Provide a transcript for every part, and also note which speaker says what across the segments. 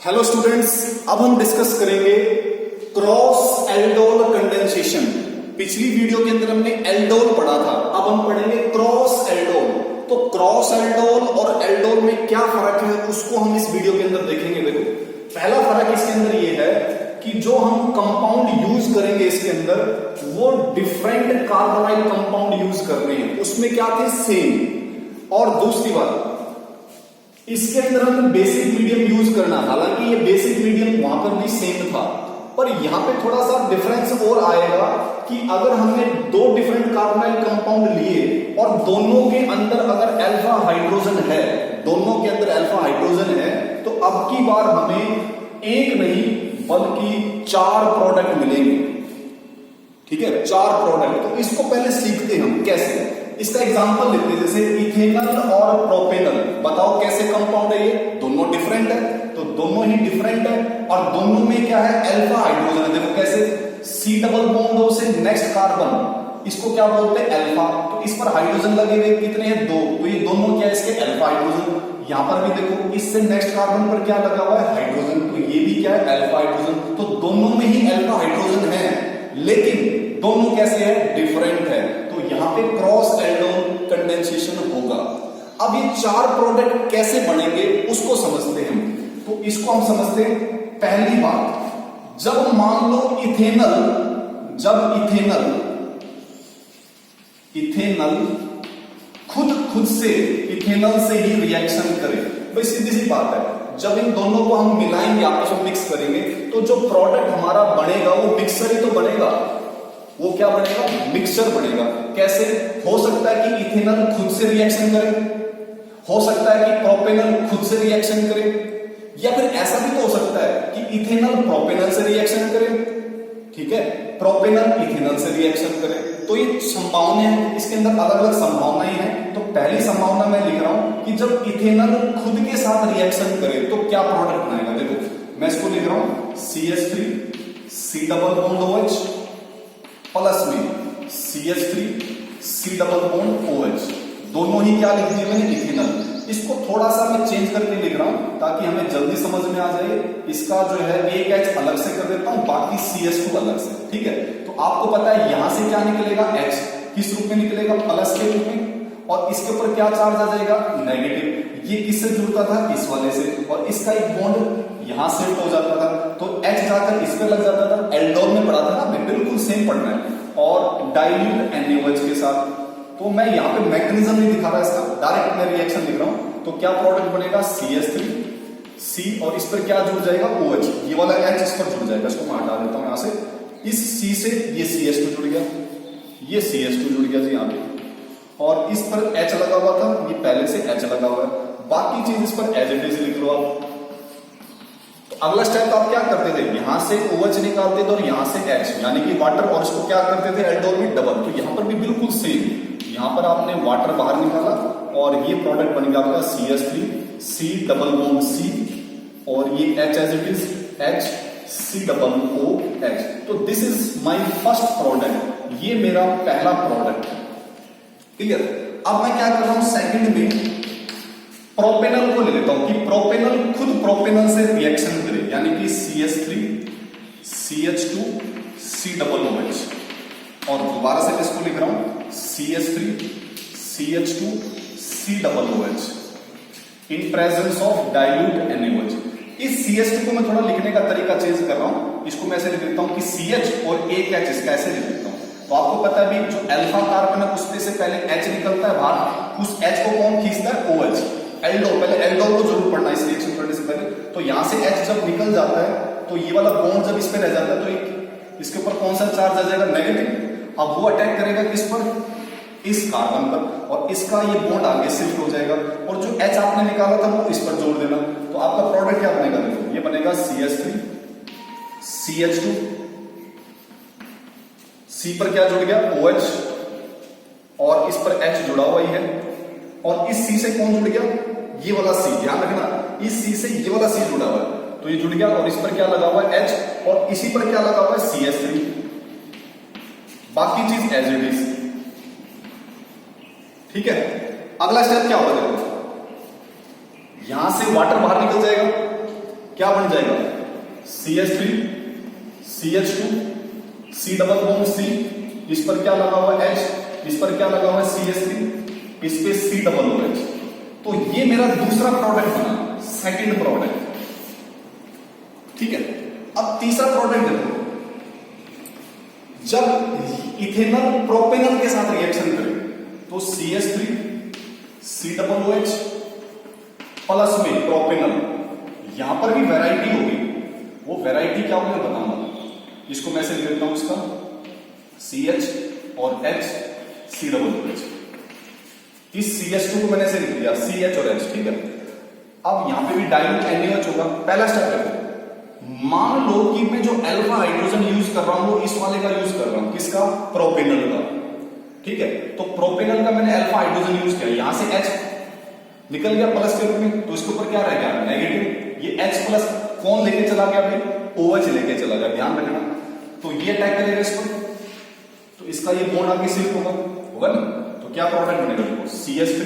Speaker 1: Hello students, अब हम discuss करेंगे क्रॉस एल्डोल कंडेंसेशन। पिछली वीडियो के अंदर हमने एल्डोल पढ़ा था, अब हम पढ़ेंगे क्रॉस एल्डोल। तो क्रॉस एल्डोल और एल्डोल में क्या फर्क है उसको हम इस वीडियो के अंदर देखेंगे। देखो, पहला फर्क इसके अंदर ये है कि जो हम कंपाउंड यूज करेंगे इसके अंदर वो डिफरेंट कार्बोनाइल कंपाउंड यूज करने हैं, उसमें क्या थे सेम। और दूसरी बात, इसके अंदर हमें बेसिक मीडियम यूज करना, हालांकि ये बेसिक मीडियम वहां पर भी सेम था, पर यहां पे थोड़ा सा डिफरेंस और आएगा कि अगर हमने दो डिफरेंट कार्बोनाइल कंपाउंड लिए और दोनों के अंदर अगर अल्फा हाइड्रोजन है, दोनों के अंदर अल्फा हाइड्रोजन है, तो अब की बार हमें एक नहीं बल्कि 4 प्रोडक्ट मिलेंगे। ठीक है, 4 प्रोडक्ट। तो इसको पहले सीखते हैं हम कैसे। इसका एग्जांपल लेते हैं, जैसे इथेनल और प्रोपेनल। बताओ कैसे कंपाउंड है ये? दोनों डिफरेंट है, तो दोनों ही डिफरेंट है और दोनों में क्या है? अल्फा हाइड्रोजन है। देखो कैसे, C डबल बॉन्ड O से नेक्स्ट कार्बन, इसको क्या बोलते हैं? अल्फा। तो इस पर हाइड्रोजन लगे हुए कितने हैं? 2। तो ये दोनों क्या है? इसके अल्फा हाइड्रोजन। यहां पर भी देखो, इससे नेक्स्ट कार्बन पर क्या लगा हुआ है? हाइड्रोजन। तो ये भी क्या है? Alpha hydrogen. तो दोनों में ही अल्फा हाइड्रोजन है, लेकिन दोनों कैसे है? डिफरेंट है। तो यहां पे क्रॉस एल्डोल कंडेंसेशन होगा। अब ये 4 प्रोडक्ट कैसे बनेंगे उसको समझते हैं। तो इसको हम समझते हैं। पहली बात, जब मान लो इथेनल खुद से इथेनल से ही रिएक्शन करे, भाई सीधी सी बात है, जब इन दोनों को हम मिलाएंगे, आपस में मिक्स करेंगे, तो जो प्रोडक्ट हमारा बनेगा वो मिक्सर ही तो बनेगा। वो क्या बनेगा? मिक्सचर बनेगा। कैसे हो सकता है कि इथेनल खुद से रिएक्शन करे, हो सकता है कि प्रोपेनल खुद से रिएक्शन करे, या फिर ऐसा भी तो हो सकता है कि इथेनल प्रोपेनल से रिएक्शन करे। ठीक है, प्रोपेनल इथेनल से रिएक्शन करे। तो ये संभावनाएं हैं, इसके अंदर अलग अलग संभावनाएं हैं। तो पहली संभावना मैं लिख रहा हूं कि जब इथेनल खुद के साथ रिएक्शन करे तो क्या प्रोडक्ट बनेगा। देखो मैं इसको लिख रहा हूं CH3 C double bond OH plus में CH3 C double bond OH, दोनों ही क्या लिख दिए मैंने? इथेनल। इसको थोड़ा सा मैं चेंज करके लिख रहा हूं ताकि हमें जल्दी समझ में आ जाए। इसका जो है एक H अलग से कर देता हूं, बाकी CH2 अलग से। ठीक है, तो आपको पता है यहां से क्या निकलेगा? H किस रूप में निकलेगा? प्लस के रूप में। और इसके ऊपर क्या चार्ज आ जाएगा? नेगेटिव। ये किससे जुड़ता था? इस वाले से, और इसका एक बॉन्ड यहां शिफ्ट हो जाता था, तो H जाकर इस पे लग जाता था। एल्डोल में पढ़ा था ना, मैं बिल्कुल सेम पढ़ना है। और डाइल्यूट NaOH के साथ, तो मैं यहाँ पे मैकेनिज्म नहीं दिखा रहा इसका, डायरेक्ट मैं रिएक्शन लिख रहा हूं। तो क्या प्रोडक्ट बनेगा? CH3 C, और इस पर क्या जुड़ जाएगा? OH। ये वाला H इस पर जुड़ जाएगा, इसको मैं हटा देता हूं यहां से। इस C से ये CH2 जुड़ गया, ये CH2 जुड़ गया जी यहाँ पे, और इस पर H लगा हुआ था, ये पहले से H लगा हुआ है। बाकी चीज इस पर एज इट इज लिख लो आप। तो अगला स्टेप आप क्या करते थे? यहां से OH निकालते थे और यहां से H, यानी कि वाटर, और इसको क्या करते थे? एल्डोल में डबल। तो यहां पर भी बिल्कुल सेम, यहां पर आपने वाटर बाहर निकाला और ये प्रोडक्ट बन गया आपका CH3 C double bond C, और ये H as it is H C double OH। तो this is my first product, ये मेरा पहला प्रोडक्ट। क्लियर? अब मैं क्या कर रहा हूं? सेकंड में प्रोपेनल को ले लेता हूं कि प्रोपेनल खुद प्रोपेनल से रिएक्शन करे, यानी कि CH3 CH2 C double OH, और दोबारा से इसको लिख रहा हूं CH3 CH2 C double OH in presence of dilute NaOH। इस CH2 को मैं थोड़ा लिखने का तरीका चेंज कर रहा हूं, इसको मैं ऐसे लिख देता हूं कि CH और एक H, इसका ऐसे लिख देता हूं। तो आपको पता है भी जो अल्फा कार्बन है उसमें से पहले H निकलता है बाहर, उस H को कौन खींचता है? OH। एल्डोल, पहले एल्डोल को जरूर पढ़ना इस रिएक्शन करने से पहले। तो यहां से H जब निकल जाता है तो ये वाला बॉन्ड जब इस पे रह जाता है तो इसके ऊपर कौन सा चार्ज आ जाएगा? नेगेटिव। अब वो अटैक करेगा किस पर? इस कार्बन पर, और इसका ये बॉन्ड आगे शिफ्ट हो जाएगा, और जो H आपने निकाला था वो इस पर जोड़ देना। तो आपका प्रोडक्ट क्या बनेगा? देखो ये बनेगा CH3 CH2 C पर क्या जुड़ गया? OH, और इस पर H जुड़ा हुआ ही है, और इस C से कौन जुड़ गया? ये वाला C, ध्यान रखना, इस C से ये वाला C जुड़ा हुआ है, तो ये जुड़ गया, और इस पर क्या लगा हुआ है? H, और इसी पर क्या लगा हुआ है? CH3। बाकी चीज एज इट इज। ठीक है, अगला स्टेप क्या होगा? देखो यहां से वाटर बाहर निकल जाएगा, क्या बन जाएगा, CH3 CH2 C double bond C, इस पर क्या लगा हुआ है H, इस पर क्या लगा हुआ है CH3, इस पे C डबल OH। तो ये मेरा दूसरा प्रोडक्ट बना, सेकंड प्रोडक्ट। ठीक है, अब तीसरा प्रोडक्ट देखो, जब इथेनॉल प्रोपेनॉल के साथ रिएक्शन करे तो CH3 C double OH plus में प्रोपेनॉल, यहां पर भी वैरायटी होगी, वो वैरायटी क्या होगी बताऊंगा। इसको मैं से लिख देता हूं, इसका CH और H C डबल OH, इस CH2 को मैंने ऐसे लिख दिया CH और H। ठीक है, अब यहां पे भी डाइल्यूट NaOH होगा। पहला स्टेप देखो, मान लो कि मैं जो अल्फा हाइड्रोजन यूज कर रहा हूं वो इस वाले का यूज कर रहा हूं, किसका, प्रोपेनॉल का। ठीक है, तो प्रोपेनॉल का मैंने अल्फा हाइड्रोजन यूज किया, यहां से H निकल गया प्लस के रूप में, तो इसके ऊपर क्या रह गया, नेगेटिव। ये H प्लस कौन लेके चला गया भाई, OH लेके चला गया, ध्यान रखना। तो ये अटैक करेगा इस पर, तो इसका ये बॉन्ड आगे शिफ्ट होगा ना, तो क्या प्रोडक्ट बनेगा देखो, CH3,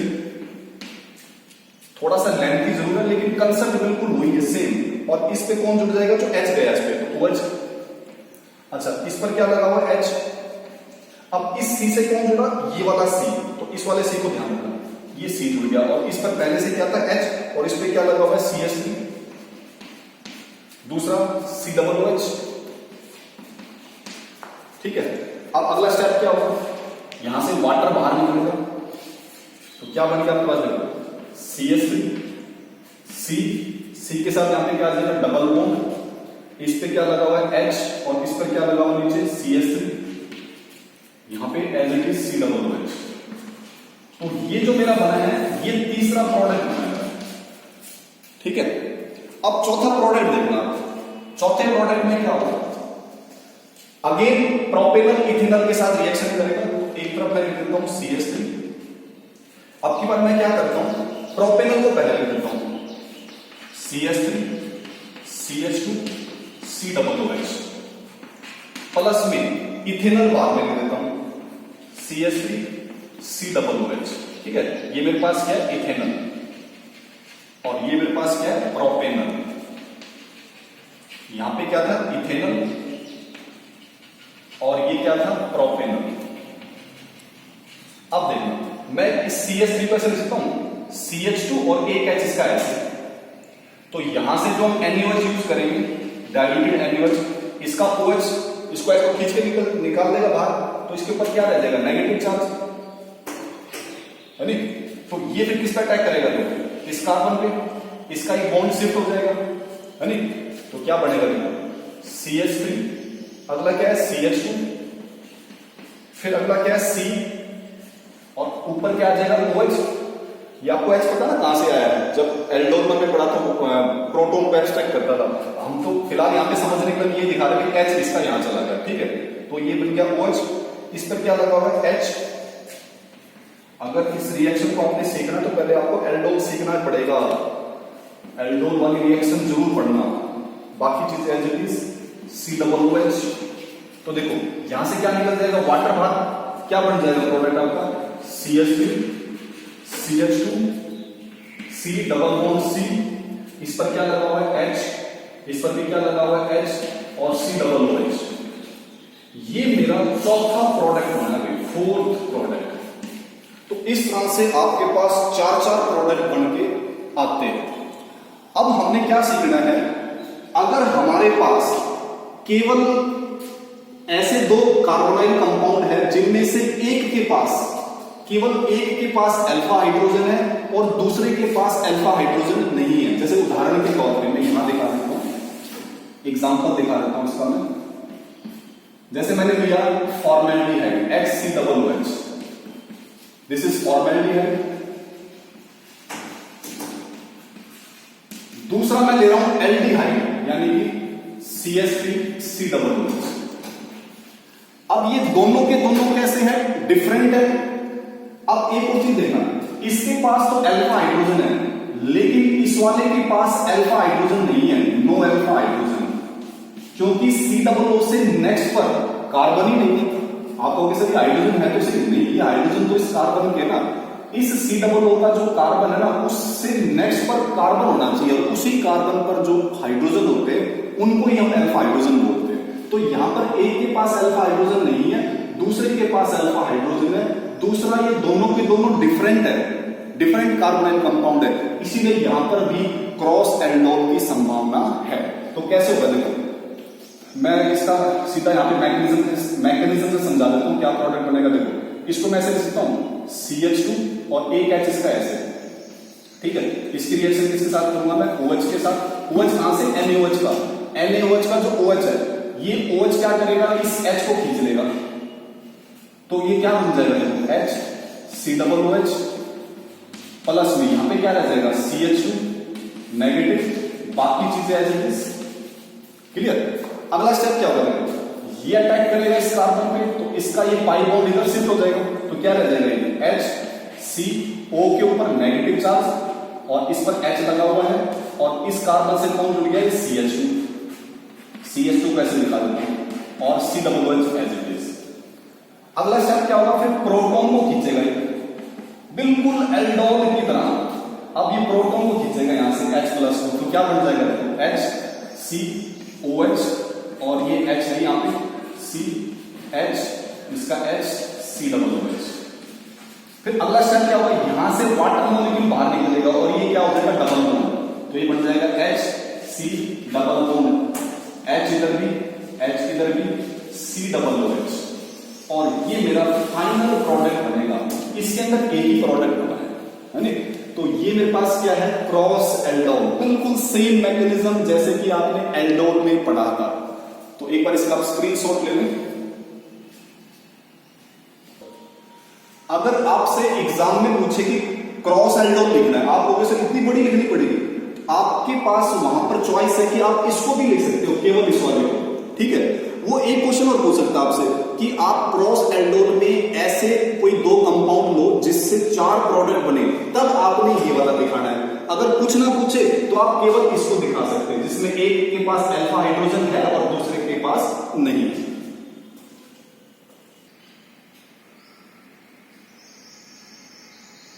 Speaker 1: थोड़ा सा लेंथी जरूर है लेकिन कंसेप्ट बिल्कुल वही है, सेम। और इस पे कौन जुड़ जाएगा, जो H गया इस पे, तो OH। अच्छा, इस पर क्या लगा हुआ H, अब इस C से कौन जुड़ा, ये वाला C, तो इस वाले C को ध्यान रखना, ये C जुड़ गया, और इस पर पहले से क्या था H, और इस पे क्या लगा हुआ है CH3, दूसरा C डबल OH। ठीक है, अब अगला स्टेप क्या होगा, यहां से वाटर बाहर निकलेगा, तो क्या बन गया आपके पास देखो, CH3 C के साथ यहां पे क्या आ जाएगा, डबल बॉन्ड, इस पे क्या लगा हुआ है H, और इस पर क्या लगा हुआ नीचे CH3, यहां पे as it is C double OH। तो ये जो मेरा बना है ये तीसरा प्रोडक्ट बना है। ठीक है, अब चौथा प्रोडक्ट देखना, चौथे प्रोडक्ट में क्या होगा, अगेन प्रोपेनॉल इथेनॉल के साथ रिएक्शन करेगा, एक तरफ मैं लिख देता हूं CH3, अब की बार मैं क्या करता हूं, प्रोपेनॉल को पहले लिख देता हूं CH3 CH2 C double OH, plus में इथेनॉल बाद में लिख देता हूं CH3 C डबल OH। ठीक है, ये मेरे पास क्या है, इथेनॉल, और ये मेरे पास क्या है, प्रोपेनॉल। यहां पे क्या था, इथेनॉल, और ये क्या था, प्रोपेनॉल। अब देखना, मैं इस CH3 पर से लिखता हूं CH2 और एक H इसका ऐसे, तो यहां से जो हम NaOH यूज करेंगे, डाइल्यूटेड NaOH, इसका OH, इसको H को खींच के निकाल देगा बाहर, तो इसके ऊपर क्या रह जाएगा, नेगेटिव चार्ज, है नहीं। तो ये फिर किस पर अटैक करेगा, तो इस कार्बन पे, इसका एक बॉन्ड शिफ्ट हो जाएगा, है नहीं। तो क्या बनेगा देखो, CH3, अगला क्या है CH2, फिर अगला क्या है C, और ऊपर क्या आ जाएगा OH। ये आपको H पता ना कहां से आया है, जब एल्डोनर में पढ़ा था, प्रोटॉन को एक्सट्रैक्ट करता था। हम तो फिलहाल यहां पे समझने के लिए ये दिखा रहे हैं कि H इसका यहां चला गया। ठीक है, तो ये बन गया OH, इस पर क्या लगा हुआ है H। अगर इस रिएक्शन को आपने सीखना तो पहले आपको एल्डोल सीखना पड़ेगा, एल्डोल वाली रिएक्शन जरूर पढ़ना, बाकी चीजें as it is C double OH। तो देखो यहां से क्या निकल जाएगा, वाटर बाहर, क्या बन जाएगा प्रोडक्ट आपका, CH3 CH2 C double bond C, इस पर क्या लगा हुआ है H, इस पर भी क्या लगा हुआ है H, और C डबल OH। ये मेरा चौथा प्रोडक्ट बना है, फोर्थ प्रोडक्ट। तो इस तरह से आपके पास चार चार प्रोडक्ट बन के आते हैं। अब हमने क्या सीखना है, अगर हमारे पास केवल ऐसे दो कार्बोनाइल कंपाउंड है जिनमें से एक के पास, केवल एक के पास अल्फा हाइड्रोजन है और दूसरे के पास अल्फा हाइड्रोजन नहीं है, जैसे उदाहरण के तौर पे मैं यहां दिखा देता हूं, एग्जांपल दिखा देता हूं इसका मैं। जैसे मैंने लिया formaldehyde HCOOH, this is formaldehyde. दूसरा मैं ले रहा हूं एल्डिहाइड यानी कि CH3COOH। अब ये दोनों के दोनों कैसे हैं, डिफरेंट है। अब एक और चीज देखना, इसके पास तो अल्फा हाइड्रोजन है लेकिन इस वाले के पास अल्फा हाइड्रोजन नहीं है, नो अल्फा हाइड्रोजन, क्योंकि COO से नेक्स्ट पर कार्बन ही नहीं है। आप कहोगे सर हाइड्रोजन है तो सही नहीं, ये हाइड्रोजन तो इस कार्बन के ना, इस सी डबल ओ का जो कार्बन है ना उससे नेक्स्ट पर कार्बन होना चाहिए, उसी कार्बन पर जो हाइड्रोजन होते हैं उनको ही हम अल्फा हाइड्रोजन बोलते हैं। तो यहां पर एक के पास अल्फा हाइड्रोजन नहीं है, दूसरे के पास अल्फा हाइड्रोजन है, दूसरा ये दोनों के दोनों डिफरेंट है, डिफरेंट कार्बोनाइल कंपाउंड है, इसीलिए यहां पर भी क्रॉस एल्डोल की संभावना है। तो कैसे होगा देखो, मैं इसका सीधा यहाँ पे मैकेनिज्म से समझा देता हूँ क्या प्रोडक्ट बनेगा। देखो इसको मैं ऐसे लिख सकता हूँ CH2 और एक H इसका ऐसे, ठीक है। इसकी रिएक्शन किसके साथ करूंगा मैं, OH के साथ। OH कहां से, NaOH का, NaOH का जो OH है ये OH क्या करेगा, इस H को खींच लेगा, तो ये क्या बन जाएगा देखो HCOOH प्लस में यहां पे क्या रह जाएगा CH2 नेगेटिव, बाकी चीजें एज इट इज। क्लियर। अगला स्टेप क्या होगा देखो, ये अटैक करेगा इस कार्बन पे तो इसका ये पाई बॉन्ड इधर शिफ्ट हो जाएगा, तो क्या रह जाएगा ये HCO के ऊपर नेगेटिव चार्ज और इस पर H लगा हुआ है और इस कार्बन से कौन जुड़ गया है CH2 कैसे लिखा देता हूं और COOH एज इट इज। अगला स्टेप क्या होगा, फिर प्रोटॉन को खींचेगा बिल्कुल एल्डोल की तरह। अब ये प्रोटॉन को खींचेगा यहां से H प्लस को, तो क्या बन जाएगा HCOH और ये H है यहां पे CH, इसका HCOOH। फिर अगला स्टेप क्या होगा, यहां से वाटर मॉलिक्यूल बाहर निकलेगा और ये क्या हो जाएगा डबल बॉन्ड, तो ये बन जाएगा HC डबल बॉन्ड, H इधर भी H इधर भी COOH और ये मेरा फाइनल प्रोडक्ट बनेगा। इसके अंदर एक ही प्रोडक्ट बना है नहीं, तो ये मेरे पास क्या है क्रॉस एल्डोल, बिल्कुल सेम मैकेनिज्म जैसे कि आपने एल्डोल में पढ़ा था। तो एक बार इसका आप स्क्रीनशॉट ले लें। अगर आपसे एग्जाम में पूछे कि क्रॉस एल्डोल लिखना है, आप लोगों से कितनी बड़ी लिखनी पड़ेगी, आपके पास वहां पर चॉइस है कि आप इसको भी लिख सकते हो, केवल इस वाले को, ठीक है। वो एक क्वेश्चन और पूछ सकता है आपसे कि आप क्रॉस एल्डोल में ऐसे कोई दो कंपाउंड लो जिससे 4 प्रोडक्ट बने, तब आपने ये वाला दिखाना है। अगर कुछ ना पूछे तो आप केवल इसको दिखा सकते हैं जिसमें एक के पास अल्फा हाइड्रोजन है और दूसरे के पास नहीं।